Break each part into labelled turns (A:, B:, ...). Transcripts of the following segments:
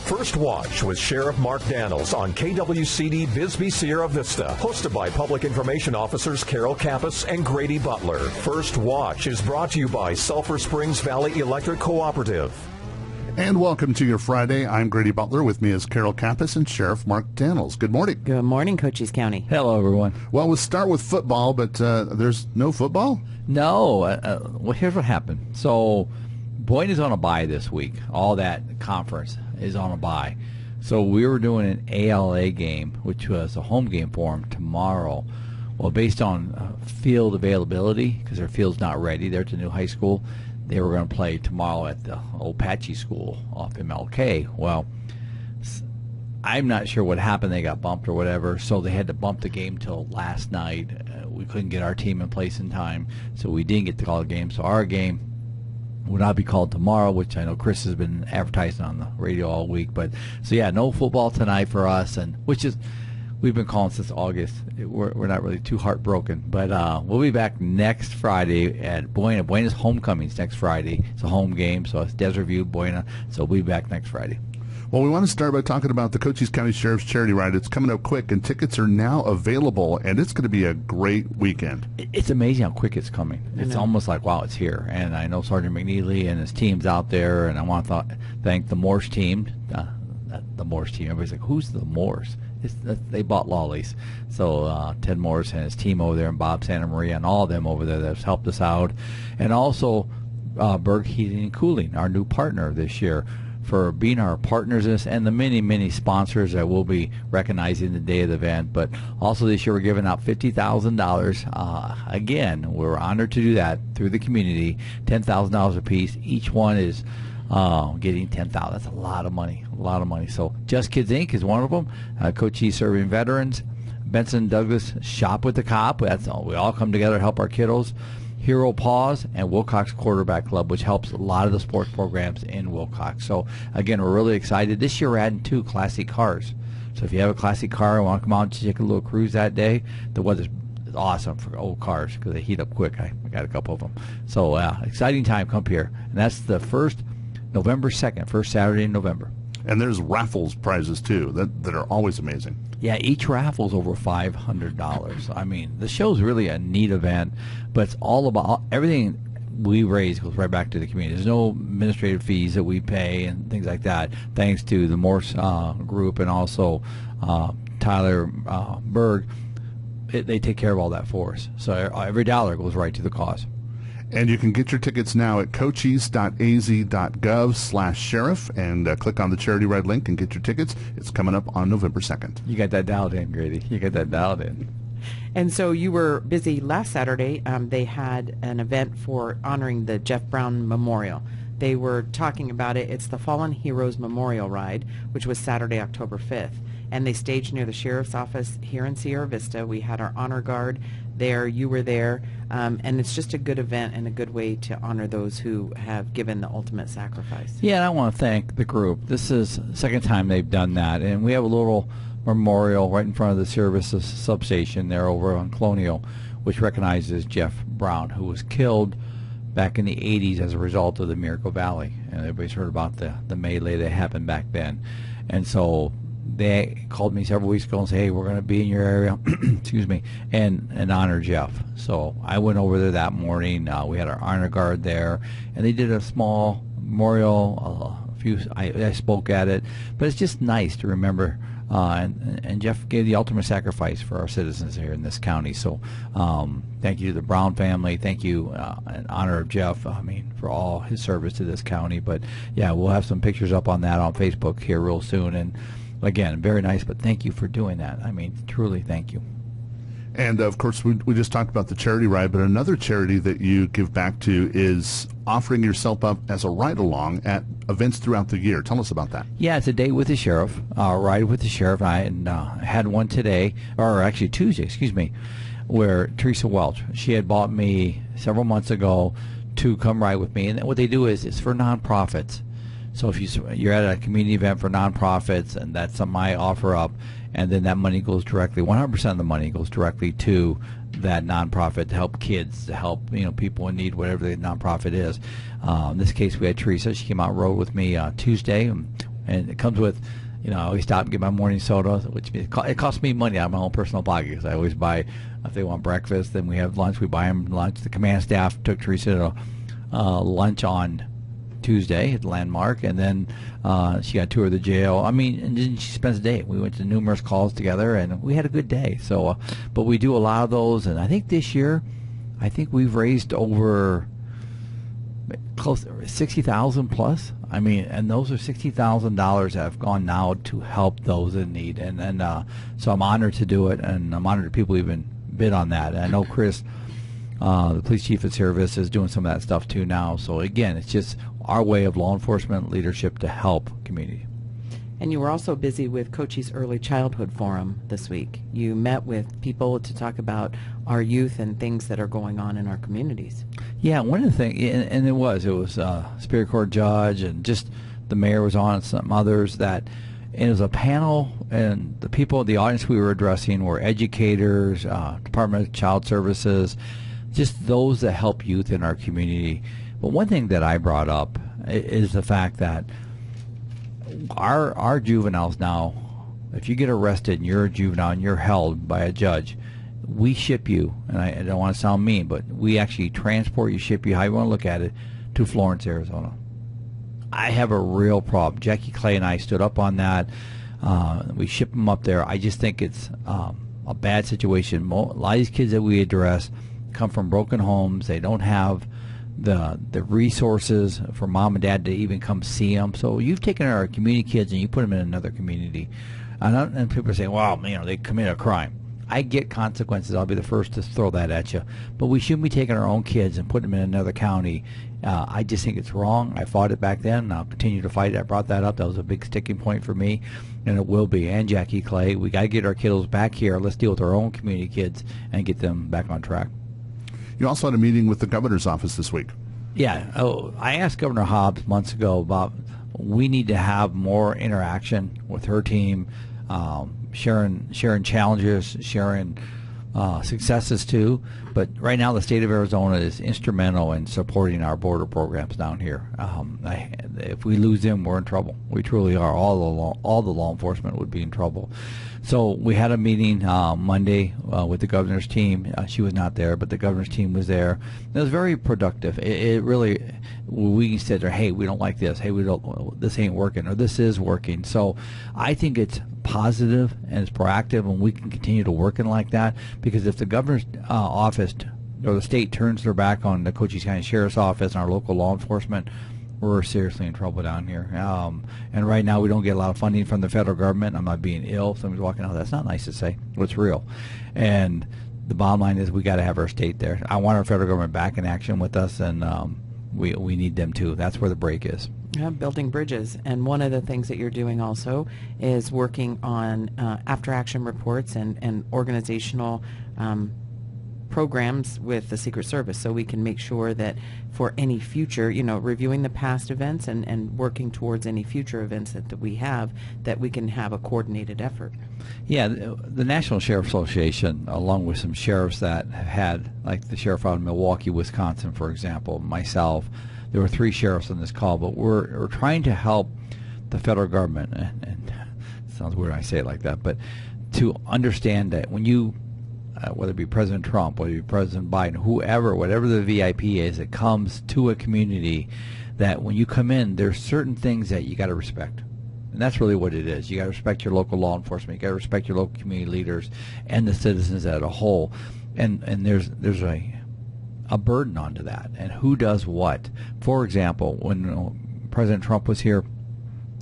A: First Watch with Sheriff Mark Daniels on KWCD Bisbee Sierra Vista. Hosted by Public Information Officers Carol Kappas and Grady Butler. First Watch is brought to you by Sulphur Springs Valley Electric Cooperative.
B: And welcome to your Friday. I'm Grady Butler. With me is Carol Kappas and Sheriff Mark Daniels. Good morning.
C: Good morning, Cochise County.
D: Hello, everyone.
B: Well, we'll start with football, but there's no football?
D: No. Well, here's what happened. So Boyd is on a bye this week. All that conference is on a bye. So we were doing an ALA game, which was a home game for them tomorrow. Well, based on field availability, because their field's not ready, they're at the new high school, they were going to play tomorrow at the old Patchy School off MLK. Well, I'm not sure what happened. They got bumped or whatever, so they had to bump the game till last night. We couldn't get our team in place in time, so we didn't get to call the game. So our game will not be called tomorrow, which I know Chris has been advertising on the radio all week. But so yeah, no football tonight for us, and which is we've been calling since August. We're not really too heartbroken, but we'll be back next Friday at Buena. Buena's homecoming's next Friday. It's a home game, so it's Desert View, Buena. So we'll be back next Friday.
B: Well, we want to start by talking about the Cochise County Sheriff's Charity Ride. It's coming up quick, and tickets are now available, and it's going to be a great weekend.
D: It's amazing how quick it's coming. It's almost like, wow, it's here. And I know Sergeant McNeely and his team's out there, and I want to thank the Morse team. The Morse team. Everybody's like, who's the Morse? They bought Lollies. So Ted Morse and his team over there, and Bob Santa Maria, and all of them over there that have helped us out. And also Berg Heating and Cooling, our new partner this year, for being our partners in this, and the many, many sponsors that we'll be recognizing the day of the event. But also this year we're giving out $50,000. Again, we're honored to do that through the community, $10,000 apiece. Each one is getting $10,000. That's a lot of money. So Just Kids Inc. is one of them. Cochise Serving Veterans, Benson Douglas Shop with the Cop. That's all. We all come together to help our kiddos. Hero Paws and Wilcox Quarterback Club, which helps a lot of the sports programs in Wilcox. So again, we're really excited. This year we're adding 2 classic cars. So if you have a classic car and want to come out and take a little cruise that day, the weather's awesome for old cars because they heat up quick. I got a couple of them. So exciting time. Come here. And that's the November 2nd, first Saturday in November.
B: And there's raffles prizes, too, that are always amazing.
D: Yeah, each raffle's over $500. I mean, the show's really a neat event, but it's all about everything we raise goes right back to the community. There's no administrative fees that we pay and things like that, thanks to the Morse group and also Tyler Berg. They take care of all that for us. So every dollar goes right to the cause.
B: And you can get your tickets now at cochise.az.gov/sheriff and click on the Charity Ride link and get your tickets. It's coming up on November 2nd.
D: You got that dialed in, Grady. You got that dialed in.
C: And so you were busy last Saturday. They had an event for honoring the Jeff Brown Memorial. They were talking about it. It's the Fallen Heroes Memorial Ride, which was Saturday, October 5th. And they staged near the Sheriff's Office here in Sierra Vista. We had our honor guard there. You were there. And it's just a good event and a good way to honor those who have given the ultimate sacrifice.
D: Yeah, and I want to thank the group. This is the second time they've done that. And we have a little memorial right in front of the Sierra Vista substation there over on Colonial, which recognizes Jeff Brown, who was killed back in the 80s as a result of the Miracle Valley. And everybody's heard about the melee that happened back then. And so they called me several weeks ago and said, hey, we're going to be in your area, excuse me, and honor Jeff. So I went over there that morning. We had our honor guard there, and they did a small memorial. I spoke at it, but it's just nice to remember. And Jeff gave the ultimate sacrifice for our citizens here in this county. So thank you to the Brown family. Thank you in honor of Jeff, for all his service to this county. But, yeah, we'll have some pictures up on that on Facebook here real soon. And, again, very nice, but thank you for doing that. Truly thank you.
B: And, of course, we just talked about the charity ride, but another charity that you give back to is offering yourself up as a ride-along at events throughout the year. Tell us about that.
D: Yeah, it's a day with the sheriff, ride with the sheriff. I had one today, or actually Tuesday, excuse me, where Teresa Welch, she had bought me several months ago to come ride with me. And what they do is it's for nonprofits. So if you're at a community event for nonprofits, and that's something I offer up, and then that money goes directly, 100% of the money goes directly to that nonprofit to help kids, to help people in need, whatever the nonprofit is. In this case, we had Teresa. She came out and rode with me Tuesday. And it comes with, I always stop and get my morning soda, which means it costs me money out of my own personal pocket because I always buy, if they want breakfast, then we have lunch. We buy them lunch. The command staff took Teresa to lunch on Tuesday at the Landmark, and then she got a tour of the jail. And then she spends the day. We went to numerous calls together, and we had a good day. So, but we do a lot of those, and I think this year, we've raised over close to 60,000 plus. And those are $60,000 that have gone now to help those in need, and so I'm honored to do it, and I'm honored that people even bid on that. And I know Chris, the police chief at Service, is doing some of that stuff too now. So again, it's just our way of law enforcement leadership to help community.
C: And you were also busy with Cochise Early Childhood Forum this week. You met with people to talk about our youth and things that are going on in our communities. Yeah, one of the things, and it was Superior Court judge, and just the mayor was on, and some others, and it was a panel, and the people, the audience we were addressing were educators, Department of Child Services, just those that help youth in our community. But one thing that I brought up is the fact that our juveniles now, if you get arrested and you're a juvenile and you're held by a judge, we ship you, and I don't want to sound mean, but we actually transport you, ship you, how you want to look at it, to Florence, Arizona. I have a real problem. Jackie Clay and I stood up on that. We ship them up there. I just think it's a bad situation. A lot of these kids that we address come from broken homes. They don't have the resources for mom and dad to even come see them. So you've taken our community kids and you put them in another community. And people are saying, well, they commit a crime. I get consequences. I'll be the first to throw that at you. But we shouldn't be taking our own kids and putting them in another county. I just think it's wrong. I fought it back then, and I'll continue to fight it. I brought that up. That was a big sticking point for me, and it will be. And Jackie Clay, we got to get our kiddos back here. Let's deal with our own community kids and get them back on track.
B: You also had a meeting with the governor's office this week.
D: Yeah. I asked Governor Hobbs months ago about we need to have more interaction with her team, sharing challenges, sharing successes too. But right now the state of Arizona is instrumental in supporting our border programs down here. If we lose them, we're in trouble. We truly are. All the law enforcement would be in trouble. So we had a meeting Monday with the governor's team. She was not there, but the governor's team was there. It was very productive. It really, we said, hey, we don't like this. Hey, this ain't working, or this is working. So I think it's positive and it's proactive, and we can continue to work in like that, because if the governor's office or the state turns their back on the Cochise County Sheriff's Office and our local law enforcement, we're seriously in trouble down here. And right now we don't get a lot of funding from the federal government. I'm not being ill. Somebody's walking out. That's not nice to say, but it's real. And the bottom line is we got to have our state there. I want our federal government back in action with us, and we need them too. That's where the break is.
C: Yeah, building bridges. And one of the things that you're doing also is working on after-action reports and organizational programs with the Secret Service, so we can make sure that for any future, reviewing the past events and working towards any future events that we have, that we can have a coordinated effort. Yeah,
D: the National Sheriff Association, along with some sheriffs that have had, like the sheriff out of Milwaukee, Wisconsin, for example, myself, there were 3 sheriffs on this call, but we're trying to help the federal government, and it sounds weird when I say it like that, but to understand that when you whether it be President Trump, whether it be President Biden, whatever the VIP is, it comes to a community, that when you come in, there's certain things that you got to respect. And that's really what it is. You got to respect your local law enforcement. You got to respect your local community leaders and the citizens as a whole. And there's a burden onto that. And who does what? For example, when President Trump was here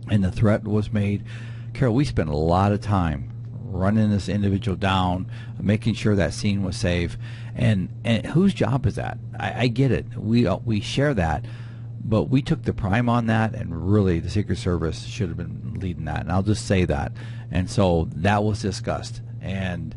D: and the threat was made, Carol, we spent a lot of time running this individual down, making sure that scene was safe, and whose job is that? I get it. We share that, but we took the prime on that, and really the Secret Service should have been leading that, and I'll just say that. And so that was discussed, and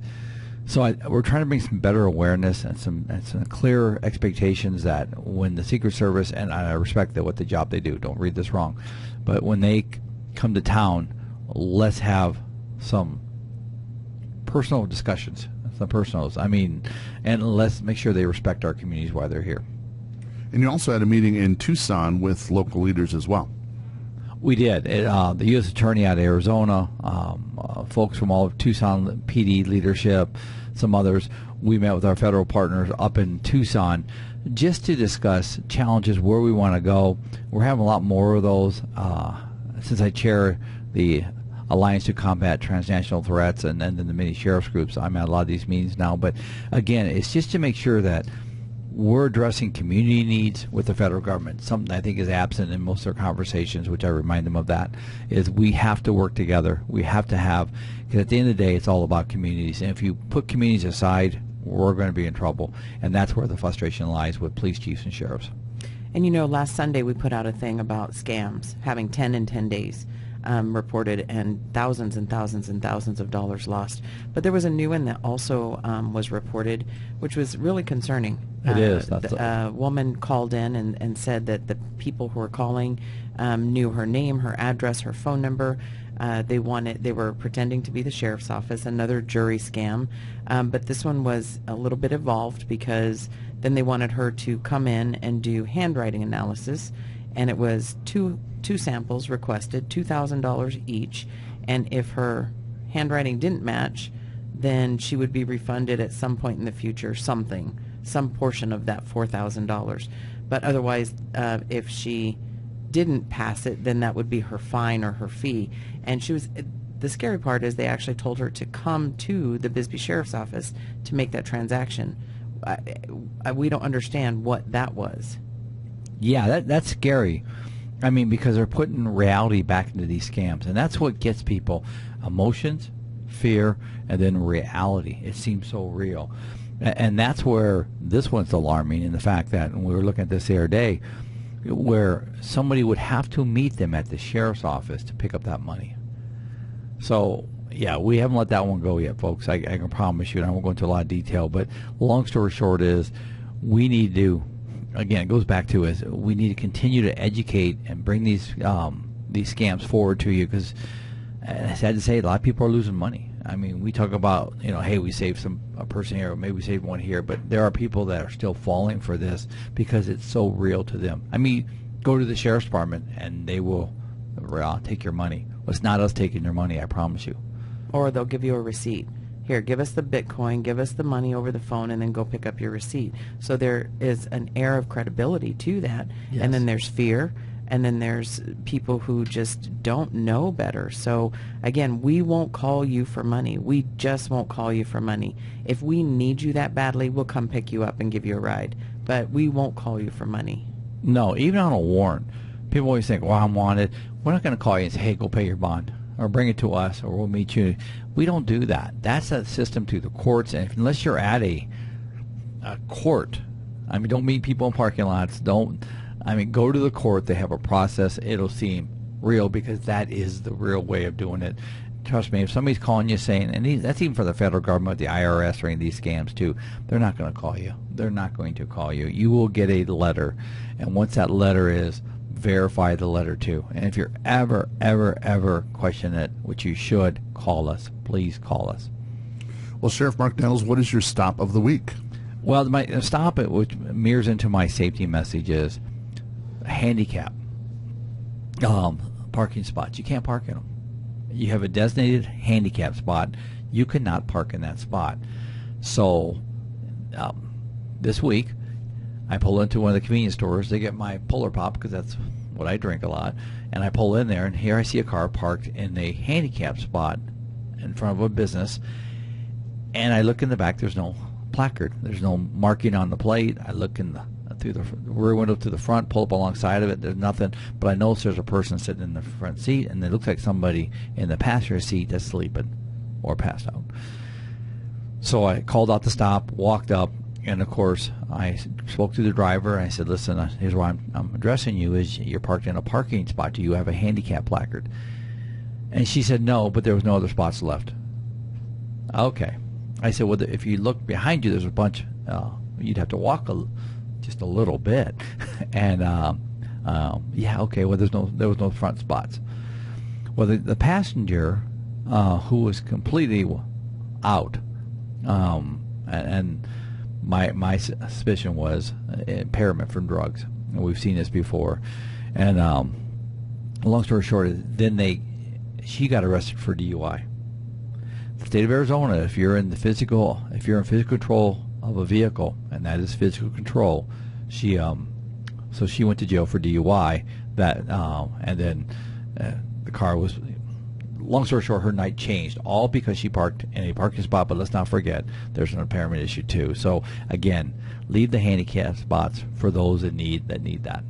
D: so we're trying to bring some better awareness and some clear expectations that when the Secret Service, and I respect what the job they do, don't read this wrong, but when they come to town, let's have some personal discussions, some personals. And let's make sure they respect our communities while they're here.
B: And you also had a meeting in Tucson with local leaders as well.
D: We did. The U.S. Attorney out of Arizona, folks from all of Tucson PD leadership, some others. We met with our federal partners up in Tucson just to discuss challenges, where we want to go. We're having a lot more of those. Since I chair the Alliance to Combat Transnational Threats and then the many sheriff's groups, I'm at a lot of these meetings now. But again, it's just to make sure that we're addressing community needs with the federal government. Something I think is absent in most of our conversations, which I remind them of that, is we have to work together. We have to have, because at the end of the day, it's all about communities. And if you put communities aside, we're going to be in trouble. And that's where the frustration lies with police chiefs and sheriffs.
C: And you know, last Sunday we put out a thing about scams, having 10 in 10 days reported, and thousands and thousands and thousands of dollars lost. But there was a new one that also was reported, which was really concerning.
D: It is.
C: A woman called in and said that the people who were calling knew her name, her address, her phone number. They were pretending to be the sheriff's office, another jury scam. But this one was a little bit evolved, because then they wanted her to come in and do handwriting analysis, and it was two samples requested, $2,000 each, and if her handwriting didn't match, then she would be refunded at some point in the future some portion of that $4,000. But otherwise, if she didn't pass it, then that would be her fine or her fee. And the scary part is they actually told her to come to the Bisbee Sheriff's Office to make that transaction. We don't understand what that was.
D: Yeah, that's scary. I mean, because they're putting reality back into these scams, and that's what gets people: emotions, fear, and then reality. It seems so real. And that's where this one's alarming, in the fact that, and we were looking at this the other day, where somebody would have to meet them at the sheriff's office to pick up that money. So, yeah, we haven't let that one go yet, folks. I can promise you, and I won't go into a lot of detail, but long story short is, we need to, again, it goes back to is we need to continue to educate and bring these scams forward to you, because, sad to say, a lot of people are losing money. I mean, we talk about, hey, we saved a person here, or maybe we saved one here, but there are people that are still falling for this because it's so real to them. I mean, go to the sheriff's department and they will take your money. Well, it's not us taking their money, I promise you.
C: Or they'll give you a receipt. Here, give us the Bitcoin, give us the money over the phone, and then go pick up your receipt. So there is an air of credibility to that.
D: Yes.
C: And then there's fear. And then there's people who just don't know better. So, again, we won't call you for money. We just won't call you for money. If we need you that badly, we'll come pick you up and give you a ride. But we won't call you for money.
D: No, even on a warrant. People always think, well, I'm wanted. We're not going to call you and say, hey, go pay your bond, or bring it to us, or we'll meet you. We don't do that. That's a system to the courts. And unless you're at a court, I mean, don't meet people in parking lots. Go to the court. They have a process. It'll seem real, because that is the real way of doing it. Trust me, if somebody's calling you saying, and that's even for the federal government, the IRS, or any of these scams too, they're not going to call you. They're not going to call you. You will get a letter, and once that letter is, verify the letter too. And if you're ever question it, which you should, call us. Please call us.
B: Well, Sheriff Mark Daniels, what is your stop of the week?
D: Well, my stop, which mirrors into my safety message, is handicap parking spots. You can't park in them. You have a designated handicap spot. You cannot park in that spot. So this week, I pull into one of the convenience stores to get my Polar Pop, because that's what I drink a lot. And I pull in there, and here I see a car parked in a handicap spot in front of a business. And I look in the back. There's no placard. There's no marking on the plate. I look through the rear window to the front, pull up alongside of it. There's nothing. But I notice there's a person sitting in the front seat, and it looks like somebody in the passenger seat that's sleeping or passed out. So I called out the stop, walked up, and of course I spoke to the driver. I said, listen, here's why I'm addressing you, is you're parked in a parking spot. Do you have a handicap placard? And she said no, but there was no other spots left. Okay. I said, well, if you look behind you, there's a bunch. You'd have to walk just a little bit. And yeah, okay. Well, there was no front spots. Well, the passenger who was completely out, and my suspicion was impairment from drugs. And we've seen this before. And long story short, she got arrested for DUI. The state of Arizona, if you're in physical control of a vehicle, and that is physical control, she went to jail for DUI. And then the car was. Long story short, her night changed, all because she parked in a parking spot. But let's not forget, there's an impairment issue too. So again, leave the handicap spots for those that need that.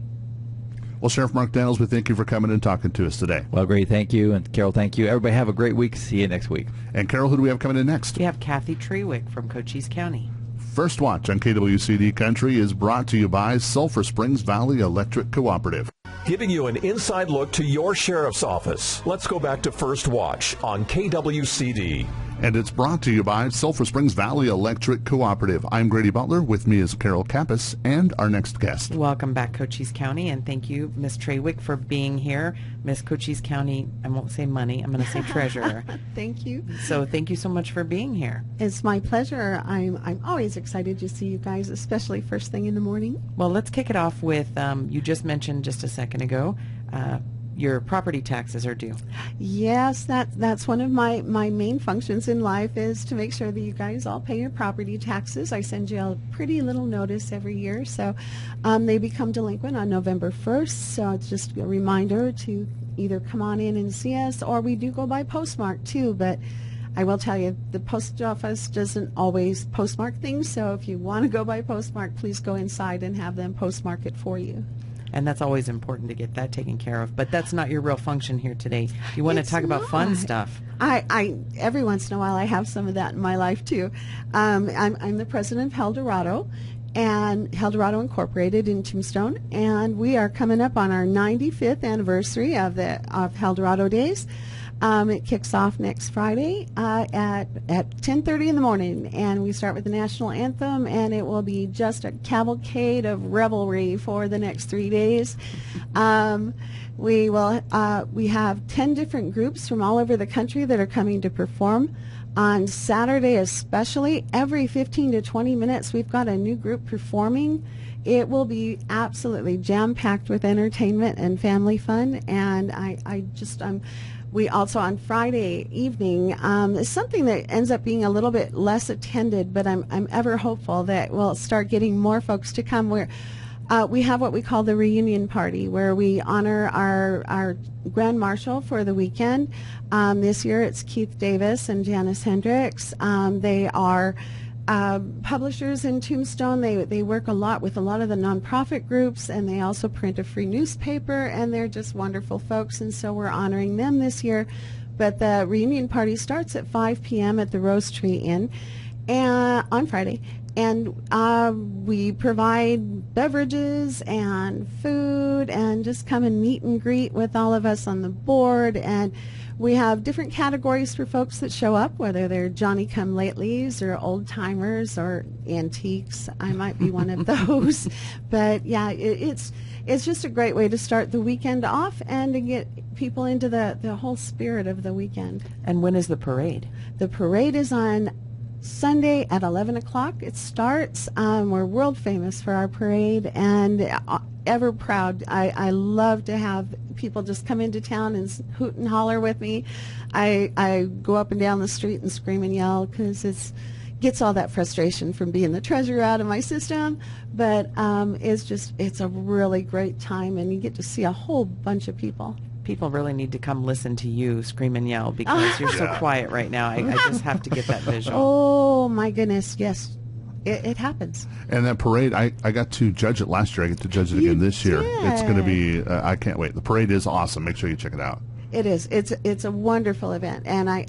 B: Well, Sheriff Mark Daniels, we thank you for coming and talking to us today.
D: Well, great, thank you, and Carol, thank you. Everybody have a great week. See you next week.
B: And Carol, who do we have coming in next?
C: We have Kathy Trewick from Cochise County.
B: First Watch on KWCD Country is brought to you by Sulphur Springs Valley Electric Cooperative.
A: Giving you an inside look to your sheriff's office. Let's go back to First Watch on KWCD.
B: And it's brought to you by Sulphur Springs Valley Electric Cooperative. I'm Grady Butler. With me is Carol Kappas and our next guest.
C: Welcome back, Cochise County, and thank you, Miss Trewick, for being here. Miss Cochise County, I won't say money, I'm going to say treasurer.
E: Thank you.
C: So thank you so much for being here.
E: It's my pleasure. I'm always excited to see you guys, especially first thing in the morning.
C: Well, let's kick it off with, you just mentioned just a second ago, your property taxes are due.
E: Yes, that's one of my main functions in life, is to make sure that you guys all pay your property taxes. I send you a pretty little notice every year, so they become delinquent on November 1st, so it's just a reminder to either come on in and see us, or we do go by postmark too, but I will tell you, the post office doesn't always postmark things, so if you want to go by postmark, please go inside and have them postmark it for you.
C: And that's always important to get that taken care of. But that's not your real function here today. You want to talk about fun stuff.
E: I every once in a while I have some of that in my life too. I'm the president of Heldorado, and Heldorado Incorporated in Tombstone, and we are coming up on our 95th anniversary of Heldorado Days. It kicks off next Friday at 10:30 in the morning, and we start with the national anthem, and it will be just a cavalcade of revelry for the next 3 days. We have 10 different groups from all over the country that are coming to perform. On Saturday especially, every 15 to 20 minutes we've got a new group performing. It will be absolutely jam-packed with entertainment and family fun, and we also on Friday evening, something that ends up being a little bit less attended, but I'm ever hopeful that we'll start getting more folks to come. Where we have what we call the reunion party, where we honor our Grand Marshal for the weekend. This year it's Keith Davis and Janice Hendricks. They are publishers in Tombstone. They work a lot with a lot of the nonprofit groups, and they also print a free newspaper, and they're just wonderful folks, and so we're honoring them this year. But the reunion party starts at 5 p.m. at the Rose Tree Inn on Friday, and we provide beverages and food, and just come and meet and greet with all of us on the board. And we have different categories for folks that show up, whether they're Johnny-come-latelys or old-timers or antiques. I might be one of those. But, yeah, it's just a great way to start the weekend off and to get people into the whole spirit of the weekend.
C: And when is the parade?
E: The parade is on Sunday at 11 o'clock. It starts. We're world famous for our parade, and ever proud. I love to have people just come into town and hoot and holler with me. I go up and down the street and scream and yell because it gets all that frustration from being the treasurer out of my system. But it's a really great time, and you get to see a whole bunch of people.
C: People really need to come listen to you scream and yell, because you're so quiet right now. I just have to get that visual.
E: Oh, my goodness, yes. It happens.
B: And that parade, I got to judge it last year. I get to judge it again this year.
E: did.
B: It's going to be, I can't wait. The parade is awesome. Make sure you check it out.
E: It is. It's a wonderful event, and I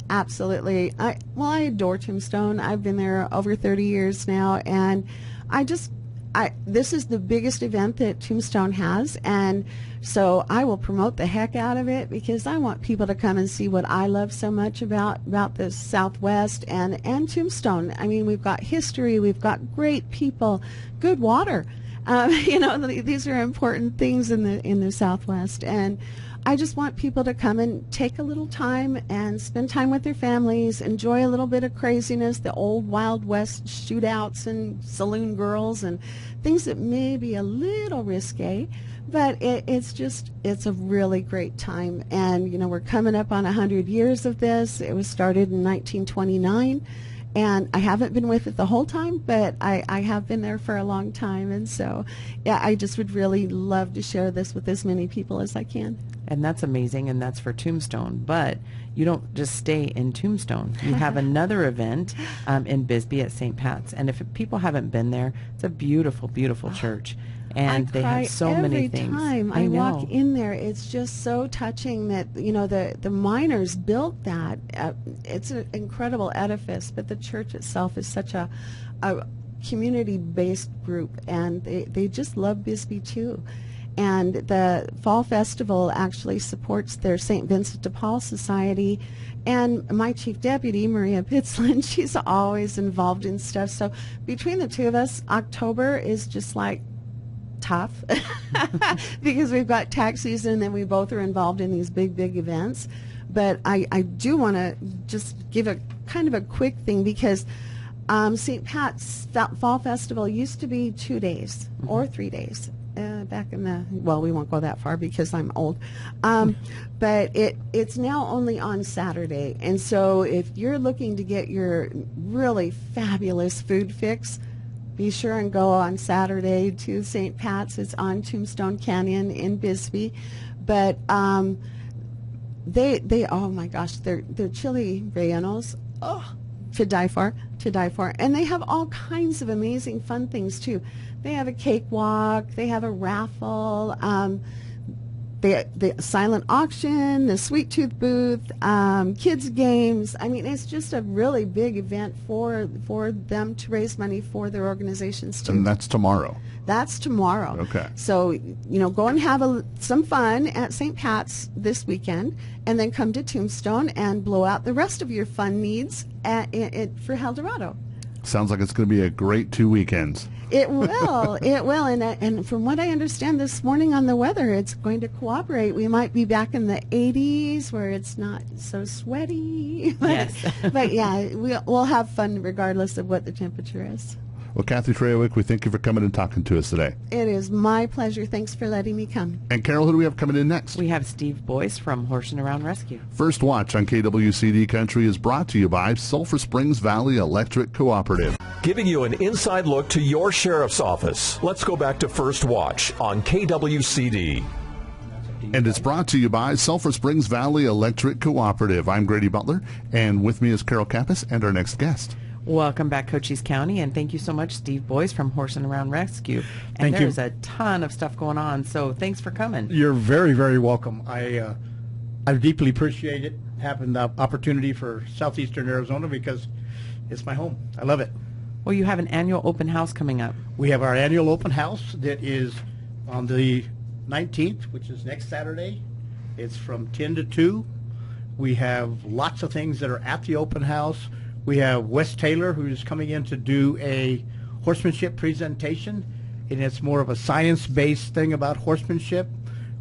E: adore Tombstone. I've been there over 30 years now, and this is the biggest event that Tombstone has, and so I will promote the heck out of it, because I want people to come and see what I love so much about the Southwest and Tombstone. I mean, we've got history, we've got great people, good water. These are important things in the Southwest, and I just want people to come and take a little time and spend time with their families, enjoy a little bit of craziness, the old Wild West shootouts and saloon girls and things that may be a little risque, But it's a really great time. And, you know, we're coming up on 100 years of this. It was started in 1929. And I haven't been with it the whole time, but I have been there for a long time. And so, yeah, I just would really love to share this with as many people as I can.
C: And that's amazing, and that's for Tombstone. But you don't just stay in Tombstone. You have another event in Bisbee at St. Pat's. And if people haven't been there, it's a beautiful, beautiful church. And they have so many things.
E: Every time I walk in there, it's just so touching that, you know, the miners built that. It's an incredible edifice, but the church itself is such a community-based group, and they just love Bisbee too. And the Fall Festival actually supports their St. Vincent de Paul Society. And my chief deputy, Maria Pitzlin, she's always involved in stuff. So between the two of us, October is just like tough because we've got tax season and then we both are involved in these big events. But I do want to just give a kind of a quick thing because St. Pat's Fall Festival used to be 2 days or 3 days. Back in the, well, we won't go that far because I'm old, but it's now only on Saturday. And so if you're looking to get your really fabulous food fix, be sure and go on Saturday to St. Pat's. It's on Tombstone Canyon in Bisbee. But they oh my gosh, their chili rellenos, to die for. And they have all kinds of amazing fun things too. They have a cakewalk, they have a raffle, the silent auction, the sweet tooth booth, kids games. I mean, it's just a really big event for them to raise money for their organizations too.
B: And that's tomorrow.
E: That's tomorrow.
B: Okay.
E: So, you know, go and have some fun at St. Pat's this weekend, and then come to Tombstone and blow out the rest of your fun needs for Eldorado.
B: Sounds like it's going to be a great 2 weekends.
E: It will. It will. And from what I understand this morning on the weather, it's going to cooperate. We might be back in the 80s where it's not so sweaty.
C: Yes.
E: But yeah, we'll have fun regardless of what the temperature is.
B: Well, Kathy Trewick, we thank you for coming and talking to us today.
E: It is my pleasure. Thanks for letting me come.
B: And Carol, who do we have coming in next?
C: We have Steve Boyce from Horsing Around Rescue.
B: First Watch on KWCD Country is brought to you by Sulphur Springs Valley Electric Cooperative.
A: Giving you an inside look to your sheriff's office. Let's go back to First Watch on KWCD.
B: And it's brought to you by Sulphur Springs Valley Electric Cooperative. I'm Grady Butler, and with me is Carol Kappas and our next guest.
C: Welcome back, Cochise County, and thank you so much, Steve Boyce from Horsing Around Rescue. And
F: Thank you.
C: there's a ton of stuff going on, so thanks for coming.
F: You're very, very welcome. I deeply appreciate it, having the opportunity for southeastern Arizona because it's my home. I love it.
C: Well, you have an annual open house coming up.
F: We have our annual open house that is on the 19th, which is next Saturday. It's from 10 to 2. We have lots of things that are at the open house. We have Wes Taylor, who's coming in to do a horsemanship presentation, and it's more of a science-based thing about horsemanship.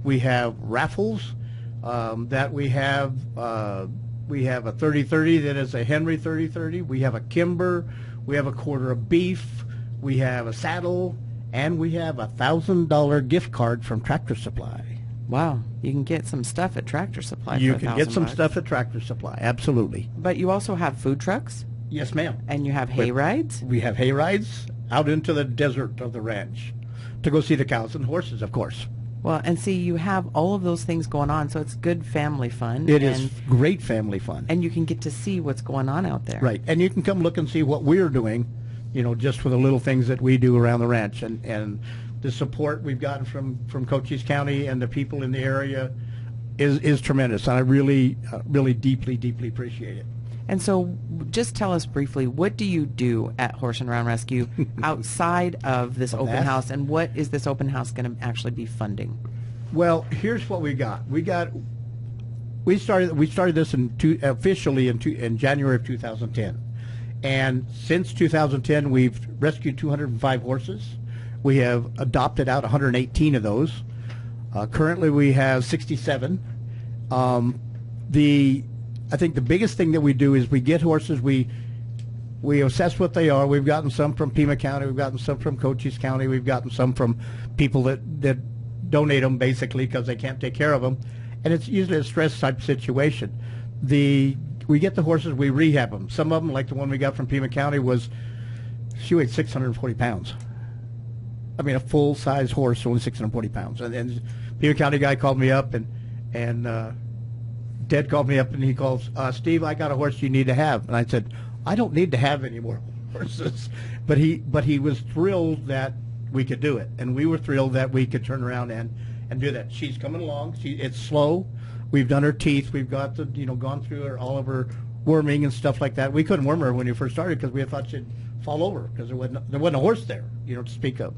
F: We have raffles that we have a 30-30 that is a Henry 30-30. We have a Kimber. We have a quarter of beef. We have a saddle, and we have a $1,000 gift card from Tractor Supply.
C: Wow, you can get some stuff at Tractor Supply.
F: You
C: for
F: can get some
C: $1,000.
F: stuff at Tractor Supply, absolutely.
C: But you also have food trucks,
F: Yes, ma'am.
C: and you have hay rides.
F: We have hay rides out into the desert of the ranch to go see the cows and horses, of course.
C: Well, and see, you have all of those things going on, so it's good family fun.
F: It is great family fun.
C: And you can get to see what's going on out there.
F: Right, and you can come look and see what we're doing, you know, just for the little things that we do around the ranch. And the support we've gotten from Cochise County and the people in the area is tremendous. And I really, really deeply, deeply appreciate it.
C: And so just tell us briefly, what do you do at Horsing Around Rescue outside of this open
F: that?
C: house, and what is this open house going to actually be funding?
F: Well, here's what we got. We started this officially in January of 2010. And since 2010, we've rescued 205 horses. We have adopted out 118 of those. Currently, we have 67. I think the biggest thing that we do is we get horses. We assess what they are. We've gotten some from Pima County. We've gotten some from Cochise County. We've gotten some from people that donate them basically because they can't take care of them, and it's usually a stress type situation. We get the horses, we rehab them. Some of them, like the one we got from Pima County, she weighed 640 pounds. I mean, a full-size horse, only 640 pounds. And Pima County guy called me up, and Ted called me up, and he calls, Steve, I got a horse you need to have. And I said, I don't need to have any more horses. But he was thrilled that we could do it, and we were thrilled that we could turn around and do that. She's coming along. It's slow. We've done her teeth. We've got gone through all of her worming and stuff like that. We couldn't worm her when we first started because we thought she'd fall over because there wasn't a horse there, to speak of.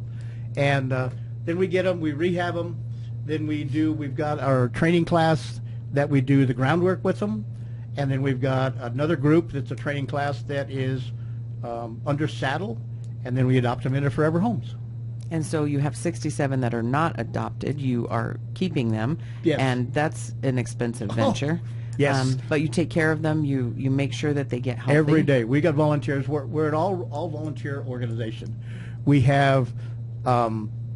F: And then we get them, we rehab them. Then we've got our training class that we do the groundwork with them, and then we've got another group that's a training class that is under saddle, and then we adopt them into forever homes.
C: And so you have 67 that are not adopted. You are keeping them,
F: yes.
C: And that's an expensive venture.
F: Yes.
C: But you take care of them. You make sure that they get healthy.
F: Every day. We got volunteers. We're an all volunteer organization. We have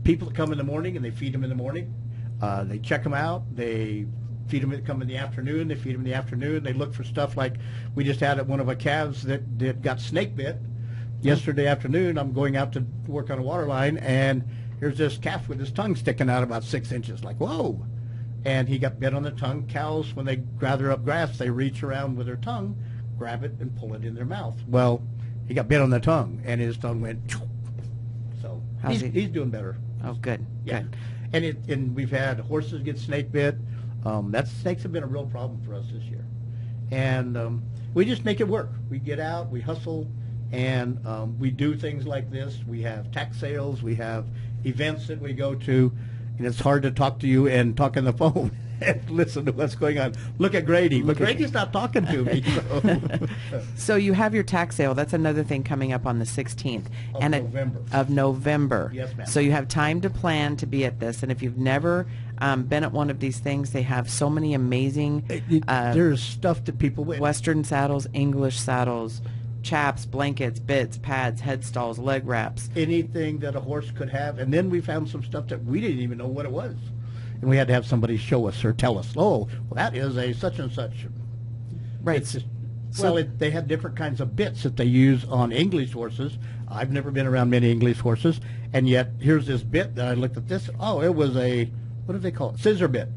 F: people that come in the morning and they feed them in the morning. They check them out. They feed them come in the afternoon. They feed them in the afternoon. They look for stuff like we just had one of our calves that got snake bit. Yesterday afternoon, I'm going out to work on a water line, and here's this calf with his tongue sticking out about 6 inches. Like, whoa. And he got bit on the tongue. Cows, when they gather up grass, they reach around with their tongue, grab it, and pull it in their mouth. Well, he got bit on the tongue, and his tongue went, so he's doing better.
C: Oh, good.
F: Yeah.
C: Good.
F: And we've had horses get snake bit. Snakes have been a real problem for us this year. And we just make it work. We get out, we hustle, and we do things like this. We have tax sales. We have events that we go to. And it's hard to talk to you and talk on the phone and listen to what's going on. Look at Grady. But Grady's not talking to me. So.
C: So you have your tax sale. That's another thing coming up on the 16th.
F: Of November.
C: Yes, ma'am.
F: So
C: you have time to plan to be at this. And if you've never been at one of these things, they have so many amazing
F: there's stuff that people...
C: Western saddles, English saddles, chaps, blankets, bits, pads, head stalls, leg wraps.
F: Anything that a horse could have. And then we found some stuff that we didn't even know what it was. And we had to have somebody show us or tell us, well, that is a such and such.
C: Right.
F: They have different kinds of bits that they use on English horses. I've never been around many English horses. And yet, here's this bit that I looked at this. Oh, it was what do they call it? Scissor bit.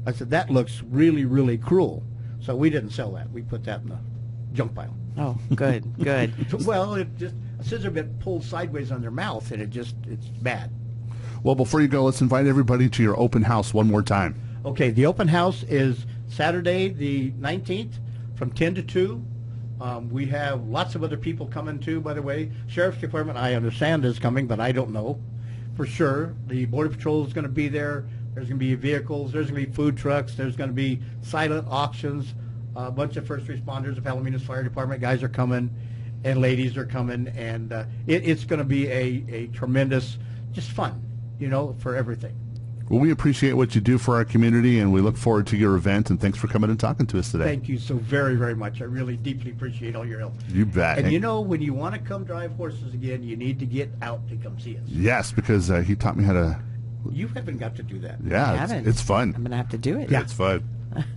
F: I said, that looks really, really cruel. So we didn't sell that. We put that in the junk pile.
C: Oh, good, good.
F: Well, a scissor bit pulled sideways on their mouth, and it's bad.
B: Well, before you go, let's invite everybody to your open house one more time.
F: Okay, the open house is Saturday the 19th from 10 to 2. We have lots of other people coming too, by the way. Sheriff's Department, I understand, is coming, but I don't know for sure. The Border Patrol is going to be there. There's going to be vehicles. There's going to be food trucks. There's going to be silent auctions. A bunch of first responders of Palominos Fire Department guys are coming, and ladies are coming, and it's going to be a tremendous, just fun, for everything.
B: Well, we appreciate what you do for our community, and we look forward to your event, and thanks for coming and talking to us today.
F: Thank you so very, very much. I really deeply appreciate all your help.
B: You bet.
F: And when you want to come drive horses again, you need to get out to come see us.
B: Yes, because he taught me how to...
F: You haven't got to do that.
B: Yeah, it's fun.
C: I'm going to have to do it.
B: Yeah, it's fun.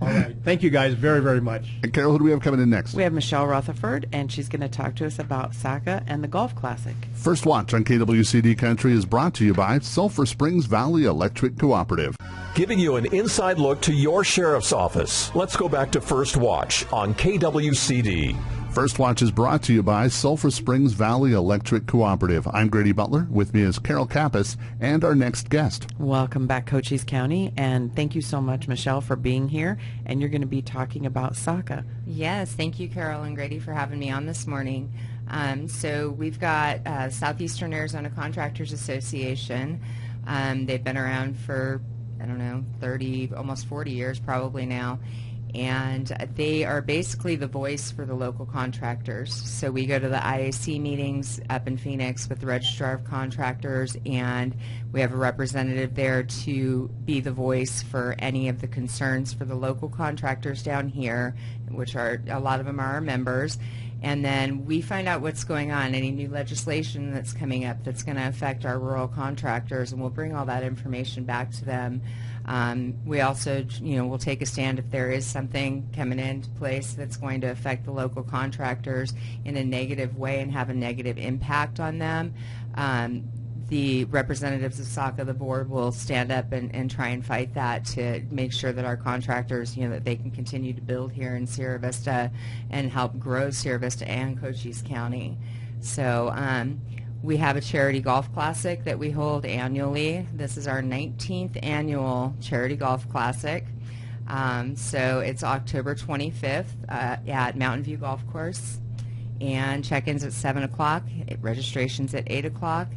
F: All right. Thank you guys very, very much.
B: And Carol, who do we have coming in next?
C: We have Michelle Rutherford, and she's going to talk to us about SACA and the Golf Classic.
B: First Watch on KWCD Country is brought to you by Sulphur Springs Valley Electric Cooperative.
A: Giving you an inside look to your sheriff's office. Let's go back to First Watch on KWCD.
B: First Watch is brought to you by Sulphur Springs Valley Electric Cooperative. I'm Grady Butler. With me is Carol Kappas and our next guest.
C: Welcome back, Cochise County, and thank you so much, Michelle, for being here. And you're going to be talking about SACA.
G: Yes, thank you, Carol and Grady, for having me on this morning. So we've got Southeastern Arizona Contractors Association. They've been around for, 30, almost 40 years probably now. And they are basically the voice for the local contractors. So we go to the IAC meetings up in Phoenix with the Registrar of Contractors, and we have a representative there to be the voice for any of the concerns for the local contractors down here, which are a lot of them are our members. And then we find out what's going on, any new legislation that's coming up that's going to affect our rural contractors, and we'll bring all that information back to them. We also, will take a stand if there is something coming into place that's going to affect the local contractors in a negative way and have a negative impact on them. The representatives of SACA, the board, will stand up and try and fight that to make sure that our contractors, that they can continue to build here in Sierra Vista and help grow Sierra Vista and Cochise County. So we have a charity golf classic that we hold annually. This is our 19th annual charity golf classic. So it's October 25th at Mountain View Golf Course, and check-ins at 7 o'clock, registrations at 8 o'clock.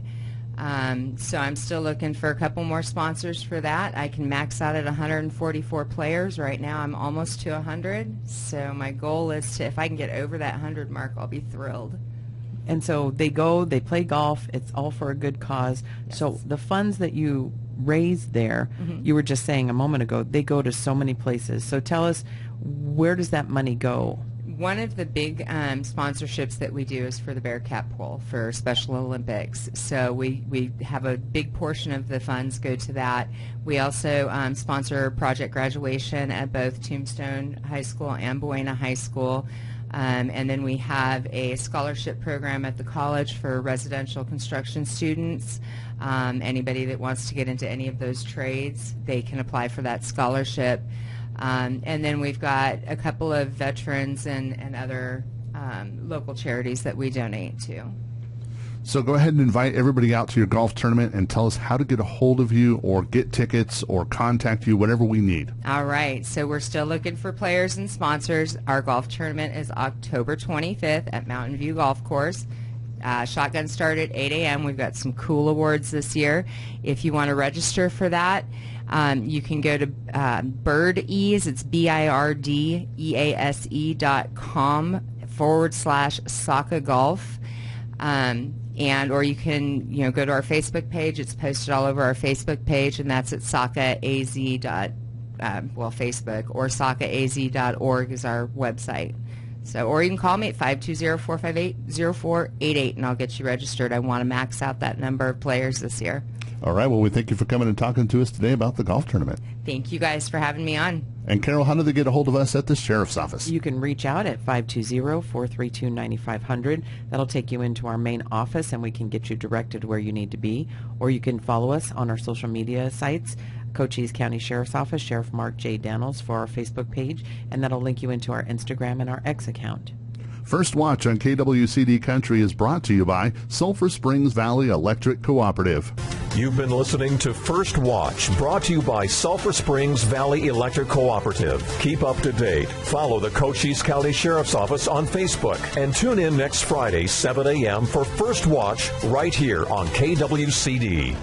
G: So I'm still looking for a couple more sponsors for that. I can max out at 144 players. Right now I'm almost to 100. So my goal is to, if I can get over that 100 mark, I'll be thrilled.
C: And so they go, they play golf. It's all for a good cause.
G: Yes.
C: So the funds that you raise there, you were just saying a moment ago, they go to so many places. So tell us, where does that money go?
G: One of the big sponsorships that we do is for the Bearcat Pole for Special Olympics. So we have a big portion of the funds go to that. We also sponsor project graduation at both Tombstone High School and Buena High School. And then we have a scholarship program at the college for residential construction students. Anybody that wants to get into any of those trades, they can apply for that scholarship. And then we've got a couple of veterans and other local charities that we donate to.
B: So go ahead and invite everybody out to your golf tournament and tell us how to get a hold of you or get tickets or contact you, whatever we need.
G: All right. So we're still looking for players and sponsors. Our golf tournament is October 25th at Mountain View Golf Course. Shotgun start at 8 a.m. We've got some cool awards this year. If you want to register for that, you can go to Birdease, it's BIRDEASE.com/SACA Golf. Or you can go to our Facebook page. It's posted all over our Facebook page, and that's at SACAAZ. Facebook, or SACAAZ.org is our website. So, or you can call me at 520-458-0488, and I'll get you registered. I want to max out that number of players this year.
B: All right. Well, we thank you for coming and talking to us today about the golf tournament.
G: Thank you guys for having me on.
B: And Carol, how do they get a hold of us at the Sheriff's Office?
C: You can reach out at 520-432-9500. That'll take you into our main office, and we can get you directed where you need to be. Or you can follow us on our social media sites, Cochise County Sheriff's Office, Sheriff Mark J. Daniels for our Facebook page, and that'll link you into our Instagram and our X account.
B: First Watch on KWCD Country is brought to you by Sulphur Springs Valley Electric Cooperative.
A: You've been listening to First Watch, brought to you by Sulphur Springs Valley Electric Cooperative. Keep up to date. Follow the Cochise County Sheriff's Office on Facebook, and tune in next Friday, 7 a.m. for First Watch right here on KWCD.